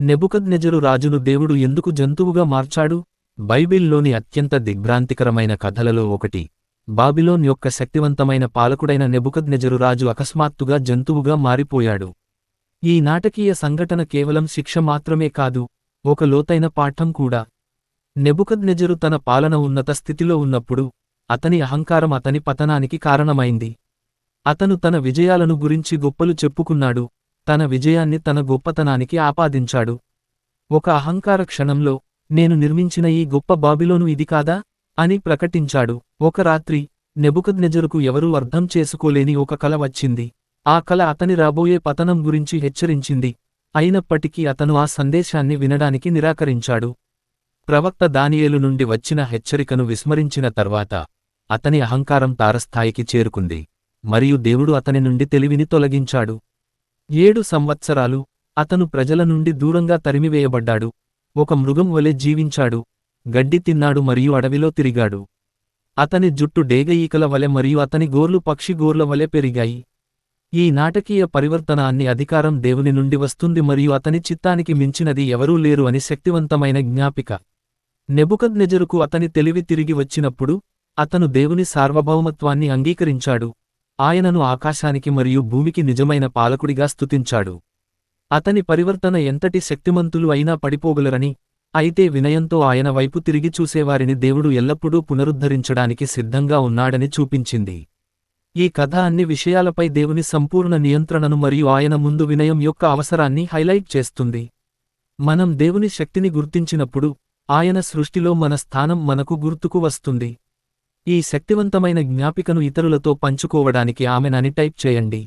నెబుకద్నెజరు రాజును దేవుడు ఎందుకు జంతువుగా మార్చాడు? బైబిల్లోని అత్యంత దిగ్భ్రాంతికరమైన కథలలో ఒకటి. బాబిలోన్ యొక్క శక్తివంతమైన పాలకుడైన నెబుకద్నెజరు రాజు అకస్మాత్తుగా జంతువుగా మారిపోయాడు. ఈ నాటకీయ సంఘటన కేవలం శిక్ష మాత్రమే కాదు, ఒక లోతైన పాఠం కూడా. నెబుకద్నెజరు తన పాలన ఉన్నత స్థితిలో ఉన్నప్పుడు, అతని అహంకారం అతని పతనానికి కారణమైంది. అతను తన విజయాలను గురించి గొప్పలు చెప్పుకున్నాడు, తన విజయాన్ని తన గొప్పతనానికి ఆపాదించాడు. ఒక అహంకార క్షణంలో, నేను నిర్మించిన ఈ గొప్ప బాబిలోను ఇది కాదా? అని ప్రకటించాడు. ఒక రాత్రి, నెబుకద్నెజరుకు ఎవరూ అర్థం చేసుకోలేని ఒక కల వచ్చింది. ఆ కల అతని రాబోయే పతనం గురించి హెచ్చరించింది. అయినప్పటికీ అతను ఆ సందేశాన్ని వినడానికి నిరాకరించాడు. ప్రవక్త దానియేలు నుండి వచ్చిన హెచ్చరికను విస్మరించిన తర్వాత, అతని అహంకారం తారస్థాయికి చేరుకుంది, మరియు దేవుడు అతని నుండి తెలివిని తొలగించాడు. 7 సంవత్సరాలు, అతను ప్రజల నుండి దూరంగా తరిమివేయబడ్డాడు. ఒక మృగం వలె జీవించాడు, గడ్డి తిన్నాడు మరియు అడవిలో తిరిగాడు. అతని జుట్టు డేగ ఈకల వలె మరియు అతని గోర్లు పక్షి గోర్ల వలె పెరిగాయి. ఈ నాటకీయ పరివర్తన అన్ని అధికారం దేవుని నుండి వస్తుంది మరియు అతని చిత్తానికి మించినది ఎవరూ లేరు అని శక్తివంతమైన జ్ఞాపిక. నెబుకద్నెజరుకు అతని తెలివి తిరిగి వచ్చినప్పుడు, అతను దేవుని సార్వభౌమత్వాన్ని అంగీకరించాడు. ఆయనను ఆకాశానికి మరియు భూమికి నిజమైన పాలకుడిగా స్తుతించాడు. అతని పరివర్తన ఎంతటి శక్తిమంతులు అయినా పడిపోగలరని, అయితే వినయంతో ఆయన వైపు తిరిగి చూసేవారిని దేవుడు ఎల్లప్పుడూ పునరుద్ధరించడానికి సిద్ధంగా ఉన్నాడని చూపించింది. ఈ కథ అన్ని విషయాలపై దేవుని సంపూర్ణ నియంత్రణను మరియు ఆయన ముందు వినయం యొక్క అవసరాన్ని హైలైట్ చేస్తుంది. మనం దేవుని శక్తిని గుర్తించినప్పుడు, ఆయన సృష్టిలో మన స్థానం మనకు గుర్తుకు వస్తుంది. ఈ శక్తివంతమైన జ్ఞాపికను ఇతరులతో పంచుకోవడానికి ఆమెనని టైప్ చేయండి.